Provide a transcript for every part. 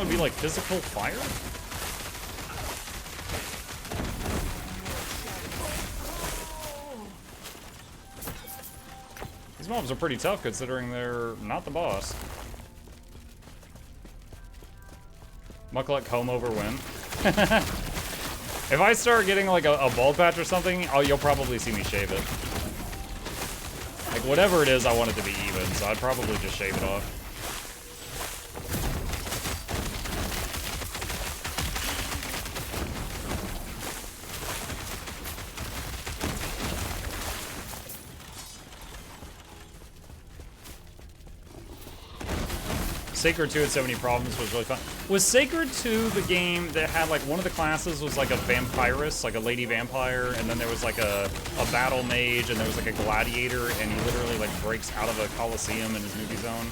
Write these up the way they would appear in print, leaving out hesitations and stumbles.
be like physical fire? These mobs are pretty tough considering they're not the boss. Mukluk comb over win. If I start getting like a bald patch or something, you'll probably see me shave it. Like whatever it is, I want it to be even, so I'd probably just shave it off. Sacred 2 had so many problems was really fun. Was Sacred 2 the game that had like one of the classes was like a vampirist, like a lady vampire, and then there was like a battle mage, and there was like a gladiator, and he literally like breaks out of a coliseum in his movie zone?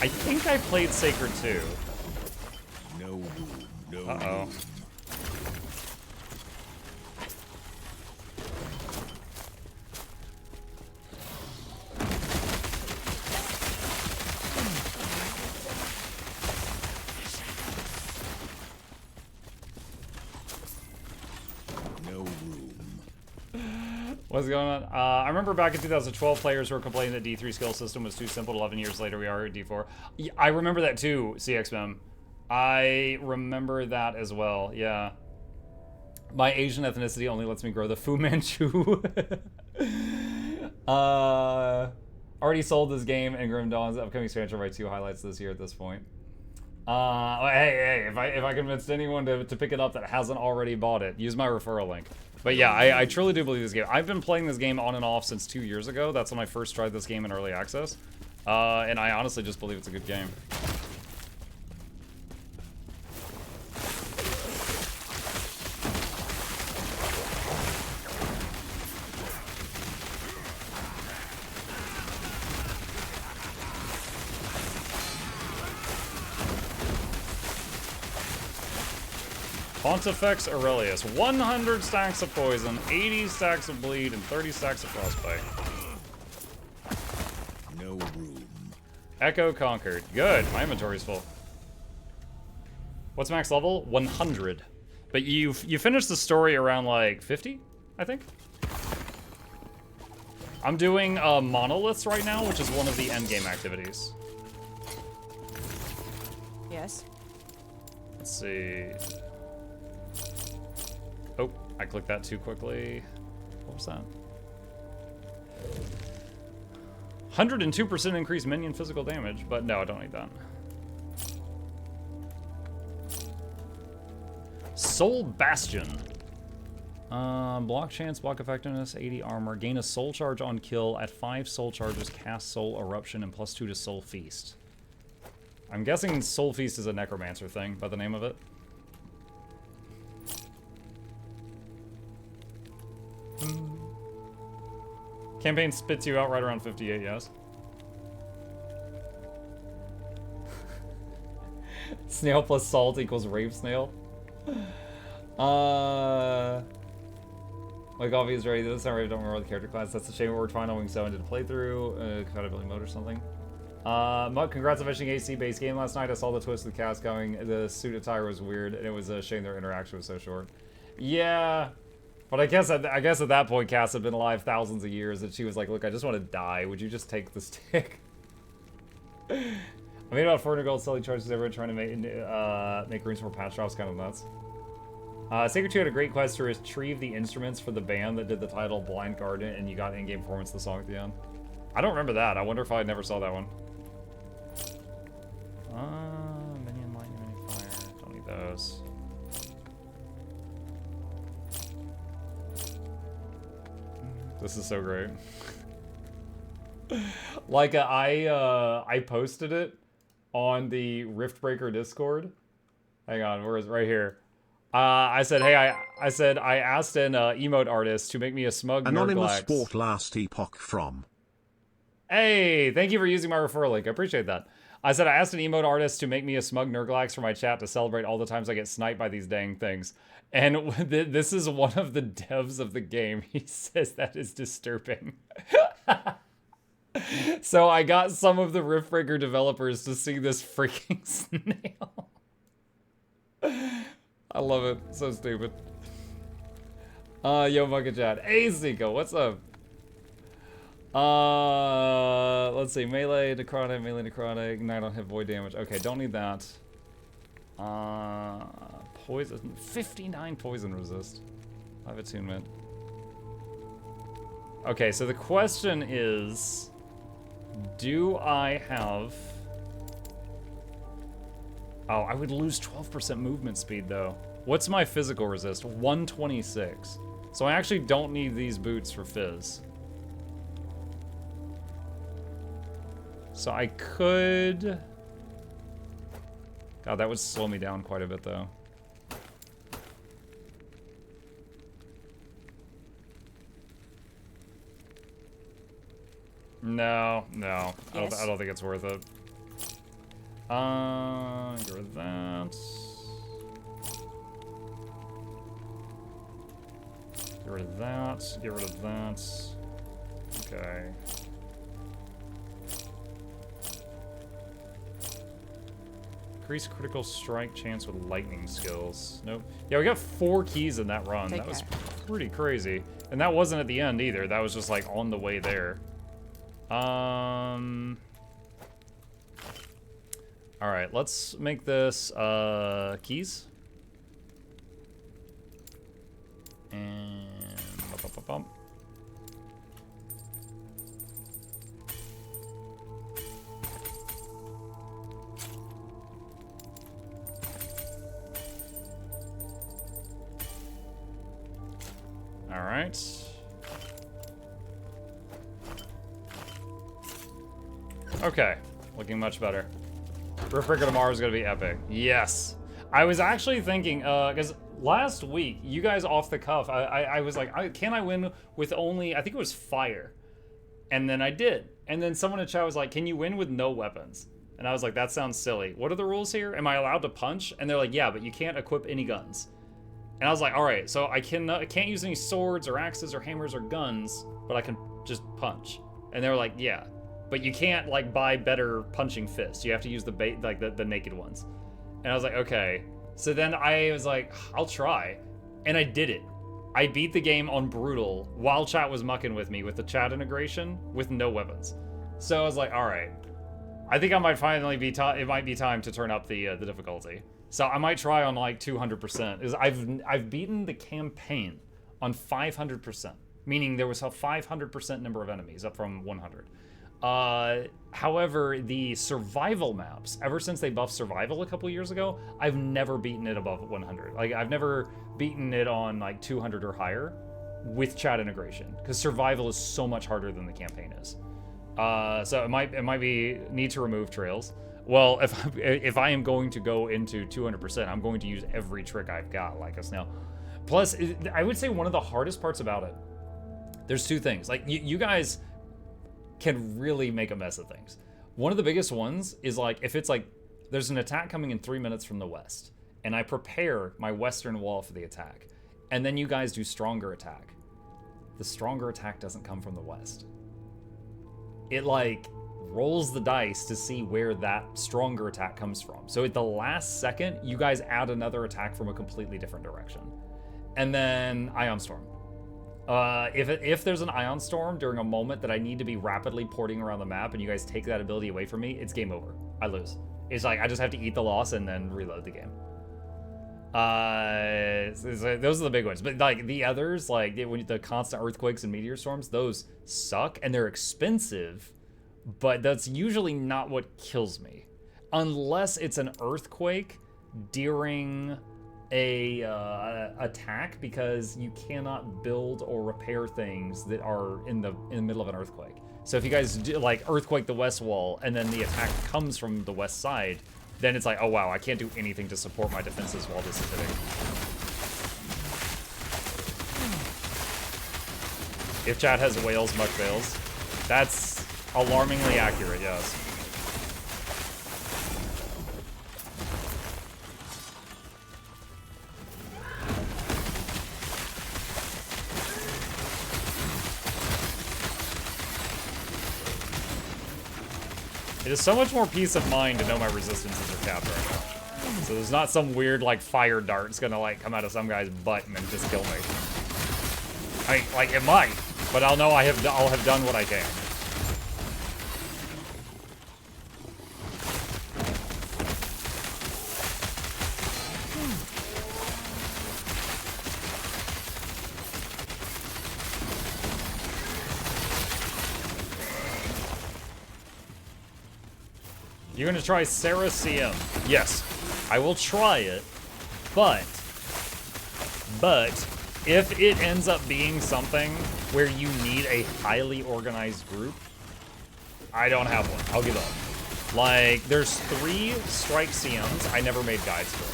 I think I played Sacred 2. No. Uh-oh. What's going on? I remember back in 2012, players were complaining that D3 skill system was too simple. 11 years later, we are at D4. Yeah, I remember that too, CXMM. I remember that as well, yeah. My Asian ethnicity only lets me grow the Fu Manchu. Already sold this game, and Grim Dawn's upcoming expansion by 2 highlights this year at this point. Hey, if I convinced anyone to pick it up that hasn't already bought it, use my referral link. But yeah, I truly do believe this game. I've been playing this game on and off since 2 years ago. That's when I first tried this game in early access. And I honestly just believe it's a good game. Pontifex Aurelius, 100 stacks of poison, 80 stacks of bleed, and 30 stacks of frostbite. No room. Echo conquered. Good. My inventory's full. What's max level? 100. But you finished the story around like 50, I think. I'm doing monoliths right now, which is one of the endgame activities. Yes. Let's see. Oh, I clicked that too quickly. What was that? 102% increased minion physical damage, but no, I don't need that. Soul Bastion. Block chance, block effectiveness, 80 armor. Gain a soul charge on kill. At 5 soul charges, cast Soul Eruption and +2 to Soul Feast. I'm guessing Soul Feast is a necromancer thing by the name of it. Campaign spits you out right around 58, yes. Snail plus salt equals rape snail. My coffee is ready. This time I don't remember the character class. That's a shame. We're trying to wing so into the playthrough. Compatibility mode or something. Muck, congrats on finishing AC base game last night. I saw the twist of the cast going. The suit attire was weird, and it was a shame their interaction was so short. Yeah. But I guess at that point, Cass had been alive thousands of years, and she was like, look, I just want to die. Would you just take the stick? I made about 400 gold selling charges everyone trying to make rooms for patch drops, kind of nuts. Sacred 2 had a great quest to retrieve the instruments for the band that did the title Blind Garden, and you got in-game performance of the song at the end. I don't remember that. I wonder if I never saw that one. Minion, lightning, minion, fire. Don't need those. This is so great. Like, I posted it on the Riftbreaker Discord. Hang on, where is it? Right here. I said, hey, I asked an emote artist to make me a smug Anonymous Nerdglax. sport last Epoch from. Hey, thank you for using my referral link. I appreciate that. I said, I asked an emote artist to make me a smug Nerdglax for my chat to celebrate all the times I get sniped by these dang things. And this is one of the devs of the game. He says that is disturbing. So I got some of the Riftbreaker developers to see this freaking snail. I love it. So stupid. Yo, Bucket Chat. Hey, Zico, what's up? Let's see. Melee, necrotic, ignite on hit, void damage. Okay, don't need that. Poison. 59 poison resist. 5 attunement. Okay, so the question is, do I have... Oh, I would lose 12% movement speed, though. What's my physical resist? 126. So I actually don't need these boots for Fizz. So I could... God, that would slow me down quite a bit, though. No. Yes. I don't think it's worth it. Get rid of that. Get rid of that. Get rid of that. Okay. Increase critical strike chance with lightning skills. Nope. Yeah, we got 4 keys in that run. That was pretty crazy. And that wasn't at the end either. That was just like on the way there. Alright, let's make this keys. And bump. All right. Okay, looking much better. Ripper tomorrow is gonna be epic. Yes. I was actually thinking, because last week, you guys off the cuff, I was like, can I win with only, I think it was fire. And then I did. And then someone in chat was like, can you win with no weapons? And I was like, that sounds silly. What are the rules here? Am I allowed to punch? And they're like, yeah, but you can't equip any guns. And I was like, all right, so I can't use any swords or axes or hammers or guns, but I can just punch. And they were like, yeah, but you can't like buy better punching fists. You have to use the the naked ones. And I was like, okay. So then I was like, I'll try. And I did it. I beat the game on brutal while chat was mucking with me with the chat integration with no weapons. So I was like, all right, I think I might finally be it might be time to turn up the difficulty. So I might try on like 200%. Is I've beaten the campaign on 500%, meaning there was a 500% number of enemies up from 100. However, the survival maps, ever since they buffed survival a couple years ago, I've never beaten it above 100. Like I've never beaten it on like 200 or higher with chat integration because survival is so much harder than the campaign is. So it might be need to remove trails. Well, if I am going to go into 200%, I'm going to use every trick I've got like a snail. Plus, I would say one of the hardest parts about it, there's 2 things. Like you guys can really make a mess of things. One of the biggest ones is like if it's like there's an attack coming in 3 minutes from the west, and I prepare my western wall for the attack, and then you guys do stronger attack. The stronger attack doesn't come from the west. It like rolls the dice to see where that stronger attack comes from. So at the last second, you guys add another attack from a completely different direction. And then Ion Storm. If there's an Ion Storm during a moment that I need to be rapidly porting around the map and you guys take that ability away from me, it's game over. I lose. It's like I just have to eat the loss and then reload the game. Those are the big ones. But like the others, like the constant earthquakes and meteor storms, those suck and they're expensive. But that's usually not what kills me. Unless it's an earthquake during a attack, because you cannot build or repair things that are in the middle of an earthquake. So if you guys do like earthquake the west wall and then the attack comes from the west side, then it's like, oh wow, I can't do anything to support my defenses while this is hitting. If chat has whales, much fails. That's alarmingly accurate, yes. It is so much more peace of mind to know my resistances are capped right now. So there's not some weird, like, fire dart that's gonna, like, come out of some guy's butt and then just kill me. I mean, like, it might, but I'll know I'll have done what I can. You're gonna try Sarah CM. Yes, I will try it, but if it ends up being something where you need a highly organized group, I don't have one. I'll give up. Like, there's 3 strike CMs I never made guides for.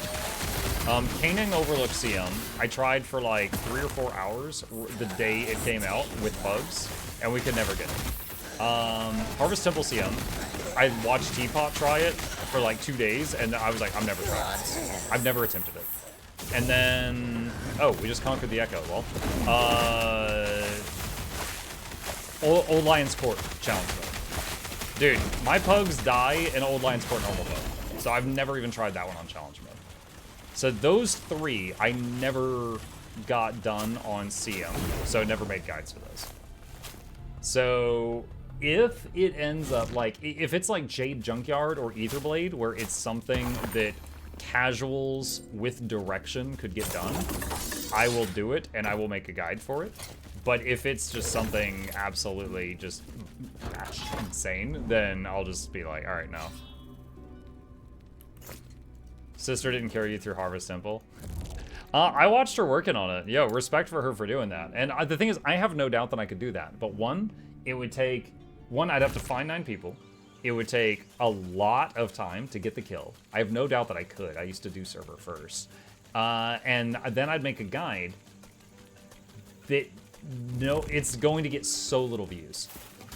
Caning Overlook CM, I tried for like 3 or 4 hours the day it came out with bugs, and we could never get it. Harvest Temple CM, I watched Teapot try it for like 2 days, and I was like, I'm never trying this. I've never attempted it. And then, oh, we just conquered the Echo. Well, Old Lion's Court challenge mode. Dude, my pugs die in Old Lion's Court normal mode, so I've never even tried that one on challenge mode. So those 3 I never got done on CM, so I never made guides for those. So if it ends up like, if it's like Jade Junkyard or Etherblade, where it's something that casuals with direction could get done, I will do it and I will make a guide for it. But if it's just something absolutely just insane, then I'll just be like, all right, no. Sister didn't carry you through Harvest Temple. I watched her working on it. Yo, respect for her for doing that. And the thing is, I have no doubt that I could do that. But one, it would take, I'd have to find 9 people. It would take a lot of time to get the kill. I have no doubt that I could. I used to do server first. And then I'd make a guide that, it's going to get so little views,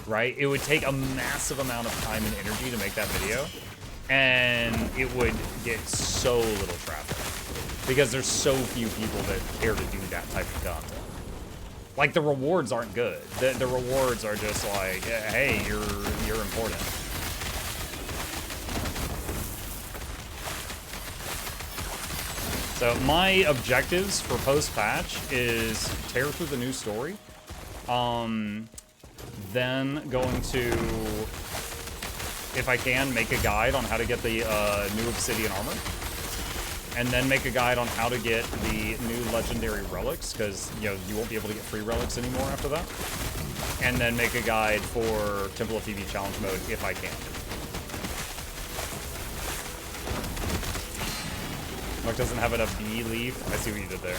right? It would take a massive amount of time and energy to make that video, and it would get so little traffic because there's so few people that care to do that type of content. Like, the rewards aren't good. The rewards are just like, hey, you're important. So my objectives for post-patch is tear through the new story. Then going to, if I can, make a guide on how to get the new Obsidian armor. And then make a guide on how to get the new legendary relics, because you won't be able to get free relics anymore after that. And then make a guide for Temple of Phoebe challenge mode if I can. Mark doesn't have a bee leaf. I see what you did there.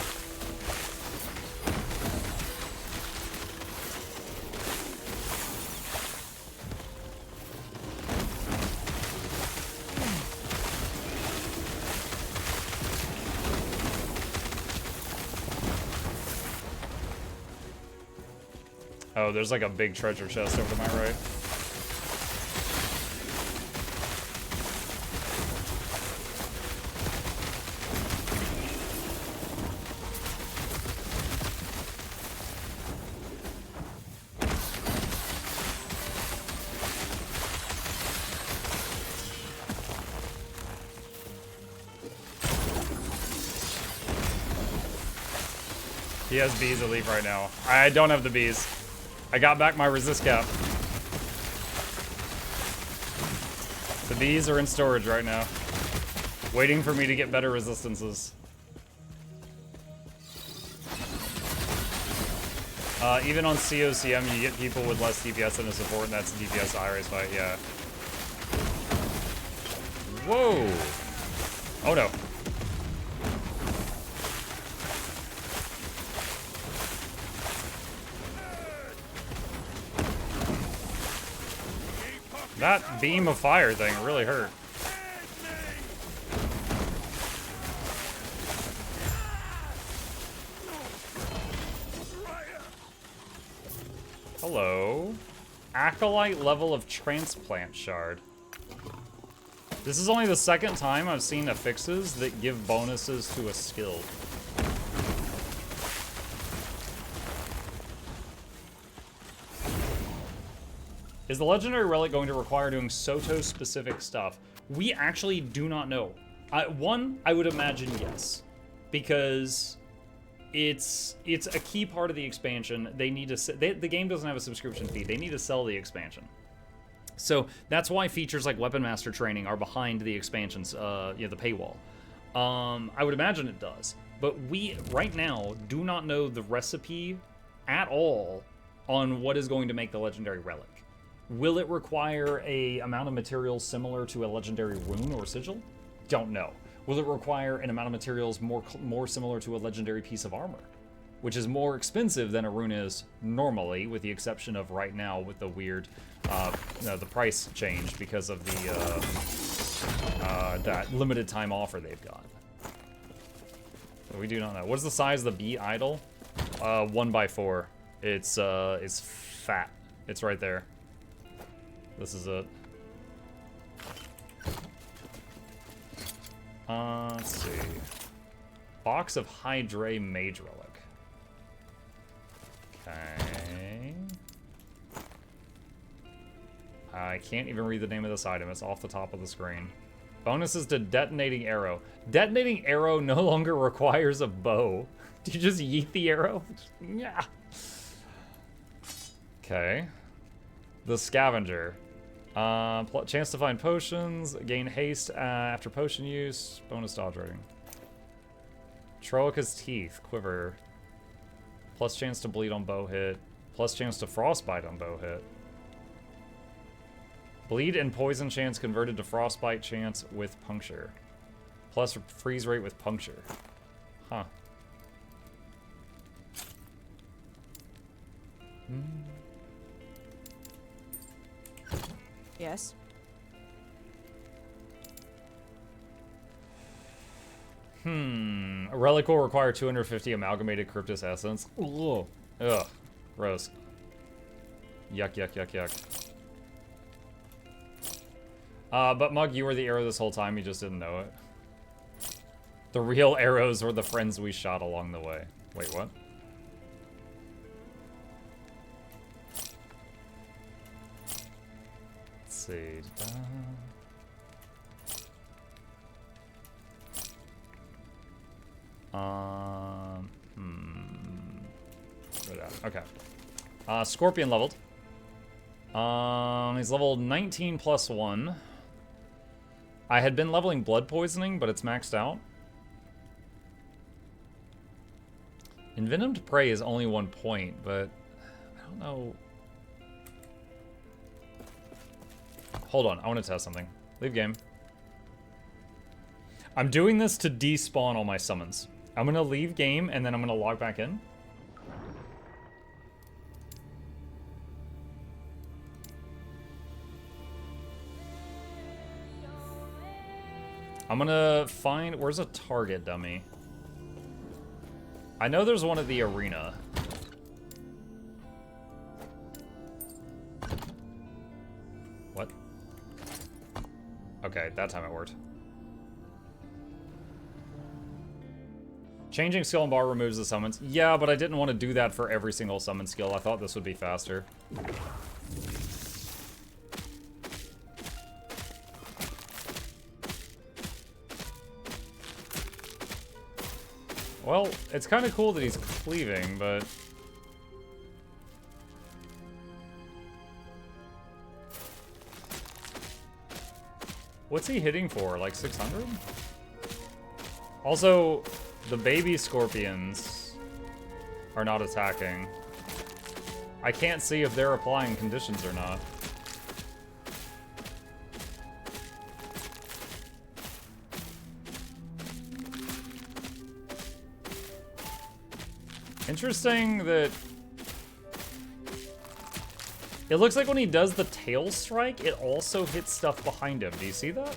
Oh, there's like a big treasure chest over to my right. He has bees at leaf right now. I don't have the bees. I got back my resist cap. The bees are in storage right now, waiting for me to get better resistances. Even on COCM, you get people with less DPS than a support, and that's DPS high race fight, yeah. Whoa! Oh no. That beam of fire thing really hurt. Hello. Acolyte level of transplant shard. This is only the second time I've seen affixes that give bonuses to a skill. Is the legendary relic going to require doing Soto-specific stuff? We actually do not know. One, I would imagine yes, because it's a key part of the expansion. They need to the game doesn't have a subscription fee. They need to sell the expansion. So that's why features like Weapon Master training are behind the expansions, the paywall. I would imagine it does, but we right now do not know the recipe at all on what is going to make the legendary relic. Will it require a amount of materials similar to a legendary rune or sigil? Don't know. Will it require an amount of materials more similar to a legendary piece of armor, which is more expensive than a rune is normally, with the exception of right now with the weird, the price change because of the that limited time offer they've got. So we do not know. What's the size of the bee idol? 1x4. It's fat. It's right there. This is it. Let's see. Box of Hydre Mage Relic. Okay. I can't even read the name of this item. It's off the top of the screen. Bonuses to Detonating Arrow. Detonating Arrow no longer requires a bow. Do you just yeet the arrow? Yeah. Okay. The Scavenger. Chance to find potions. Gain haste after potion use. Bonus dodge rating. Troika's Teeth. Quiver. Plus chance to bleed on bow hit. Plus chance to frostbite on bow hit. Bleed and poison chance converted to frostbite chance with puncture. Plus freeze rate with puncture. Huh. Yes. A relic will require 250 amalgamated Cryptus essence. Ugh. Ugh. Gross. Yuck, yuck, yuck, yuck. But Mug, you were the arrow this whole time, you just didn't know it. The real arrows were the friends we shot along the way. Wait, what? Let's see. Okay. Scorpion leveled. He's leveled 19 plus 1. I had been leveling blood poisoning, but it's maxed out. Envenomed Prey is only 1 point, but I don't know. Hold on, I want to test something. Leave game. I'm doing this to despawn all my summons. I'm gonna leave game and then I'm gonna log back in. I'm gonna find, where's a target dummy? I know there's one at the arena. What? Okay, that time it worked. Changing skill and bar removes the summons. Yeah, but I didn't want to do that for every single summon skill. I thought this would be faster. Well, it's kind of cool that he's cleaving, but... What's he hitting for? Like 600? Also, the baby scorpions are not attacking. I can't see if they're applying conditions or not. Interesting that... It looks like when he does the tail strike, it also hits stuff behind him. Do you see that?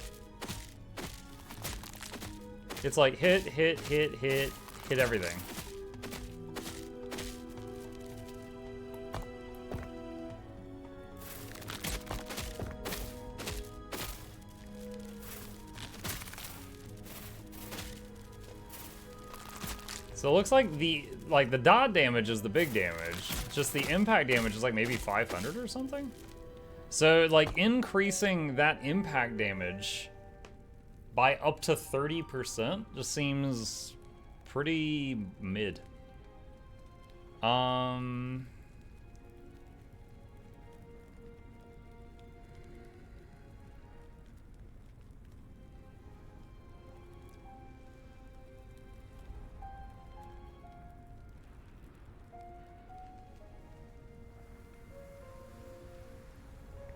It's like hit, hit, hit, hit, hit everything. So it looks like the dot damage is the big damage. Just the impact damage is like maybe 500 or something. So like increasing that impact damage by up to 30% just seems pretty mid.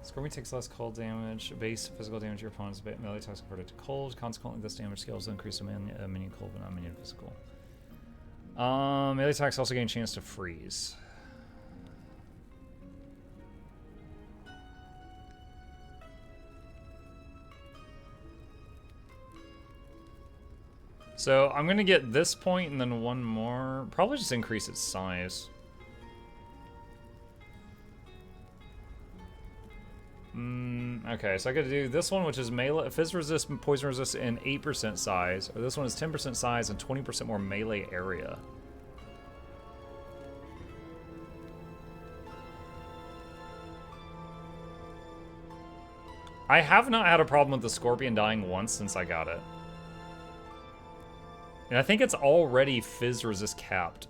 Scorpion takes less cold damage. Base physical damage to your opponent's melee attacks converted to cold. Consequently, this damage scales will increase a minion cold but not minion physical. Melee attacks also gain chance to freeze. So I'm gonna get this point and then one more. Probably just increase its size. Okay, so I gotta do this one, which is melee, fizz resist, poison resist, and 8% size. Or this one is 10% size and 20% more melee area. I have not had a problem with the Scorpion dying once since I got it. And I think it's already fizz resist capped.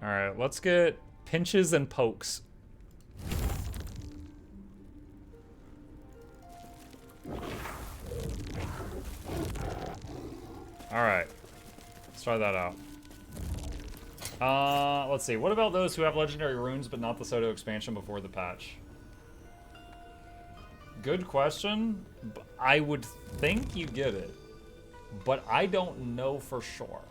Alright, let's get pinches and pokes. Alright. Let's try that out. Let's see. What about those who have legendary runes but not the Soto expansion before the patch? Good question. I would think you get it, but I don't know for sure.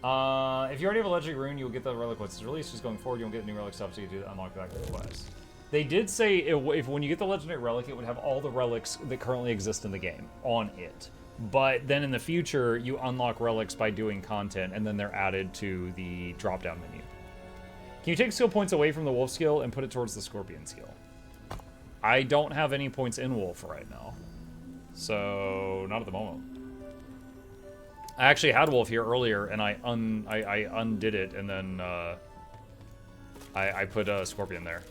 If you already have a legendary rune, you will get the relic once it's released. Just going forward, you won't get new relic stuff, so you do unlock that quest. They did say if when you get the legendary relic, it would have all the relics that currently exist in the game on it. But then in the future, you unlock relics by doing content, and then they're added to the drop-down menu. Can you take skill points away from the wolf skill and put it towards the scorpion skill? I don't have any points in wolf right now, so not at the moment. I actually had wolf here earlier, and I undid it, and then I put a scorpion there.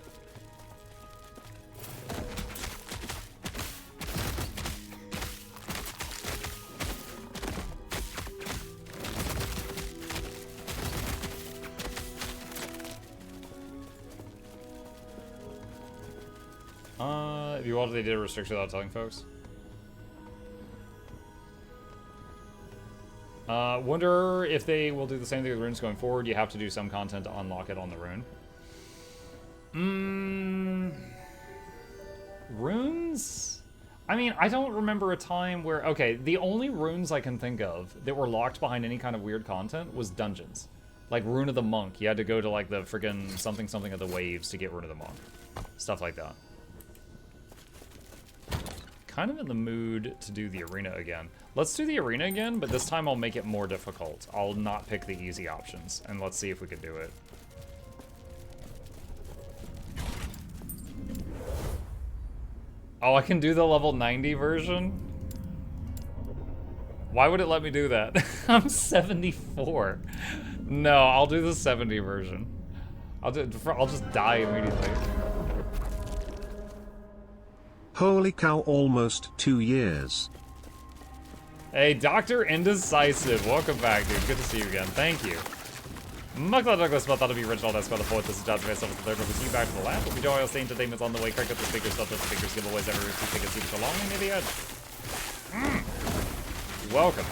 If you wanted, they did a restriction without telling folks. Wonder if they will do the same thing with runes going forward. You have to do some content to unlock it on the rune. Runes? I mean, I don't remember a time where... Okay, the only runes I can think of that were locked behind any kind of weird content was dungeons. Like Rune of the Monk. You had to go to like the friggin' something of the waves to get Rune of the Monk. Stuff like that. Kind of in the mood to do the arena again. Let's do the arena again, but this time I'll make it more difficult. I'll not pick the easy options, and let's see if we can do it. Oh, I can do the level 90 version? Why would it let me do that? I'm 74. No, I'll do the 70 version. I'll just die immediately. Holy cow, almost 2 years. Hey, Dr. Indecisive, welcome back, dude. Good to see you again. Thank you. Mukluk Douglas, but thought to be original. That's by the poet. This is Josh myself with the third one. See you back to the lab. We'll be joyous entertainment's on the way. Crank up the speakers, stuff the speakers, giveaways, every receipt, tickets, super so long, and maybe welcome.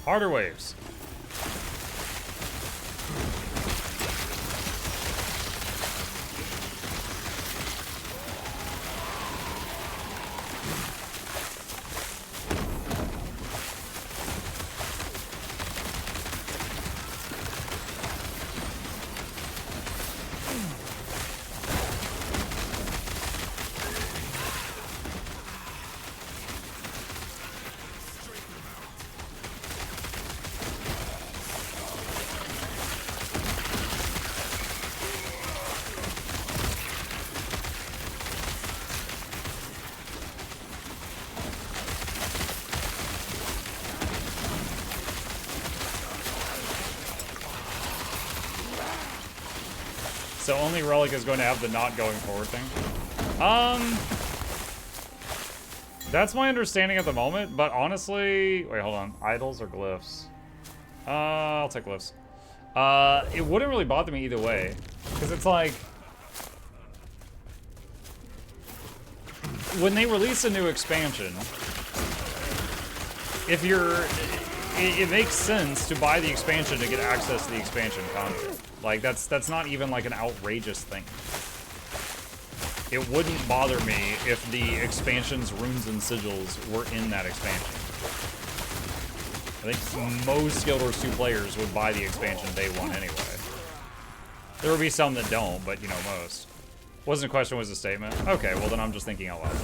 Harder waves. So only Relic is going to have the not going forward thing. That's my understanding at the moment, but honestly... Wait, hold on. Idols or glyphs? I'll take glyphs. It wouldn't really bother me either way. Because it's like... When they release a new expansion, if you're... It makes sense to buy the expansion to get access to the expansion content. Like, that's not even like an outrageous thing. It wouldn't bother me if the expansion's runes and sigils were in that expansion. I think most Guild Wars 2 players would buy the expansion day one anyway. There would be some that don't, but you know, most. Wasn't a question, was a statement. Okay, well then I'm just thinking out loud.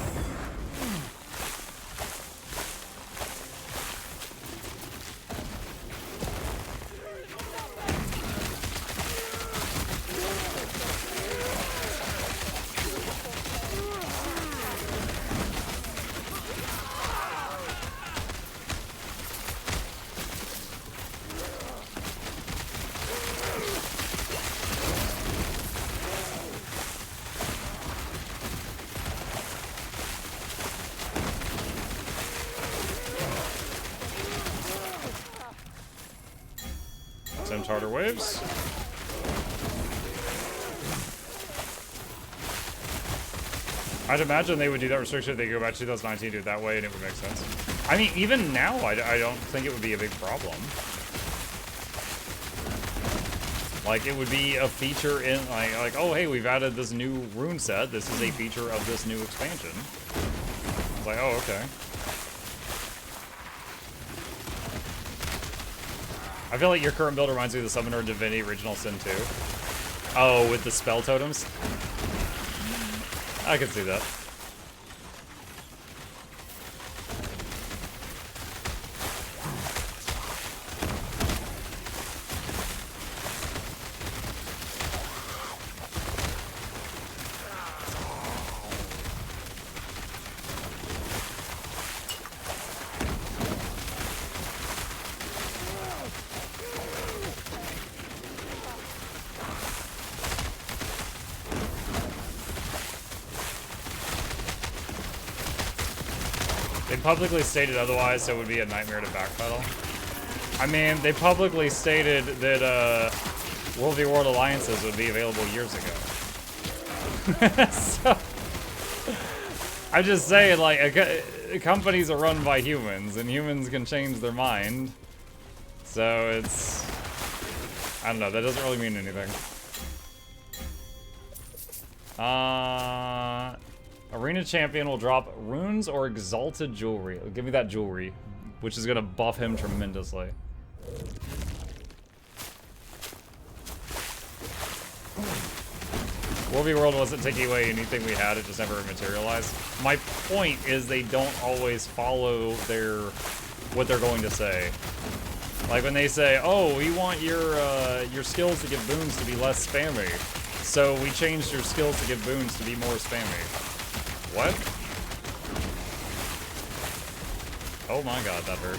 Harder waves. I'd imagine they would do that restriction if they go back to 2019, do it that way, and it would make sense. I mean, even now, I don't think it would be a big problem. Like, it would be a feature in, like, oh, hey, we've added this new rune set. This is a feature of this new expansion. It's like, oh, okay. I feel like your current build reminds me of the Summoner Divinity Original Sin 2. Oh, with the spell totems? I can see that. Publicly stated otherwise, so it would be a nightmare to backpedal. I mean, they publicly stated that World v. World alliances would be available years ago. So, I'm just saying, like, companies are run by humans, and humans can change their mind. So it's... I don't know, that doesn't really mean anything. Arena Champion will drop runes or exalted jewelry. Give me that jewelry, which is going to buff him tremendously. World v. World wasn't taking away anything we had, it just never materialized. My point is they don't always follow what they're going to say. Like when they say, oh, we want your skills to give boons to be less spammy. So we changed your skills to give boons to be more spammy. What? Oh my god, that hurt.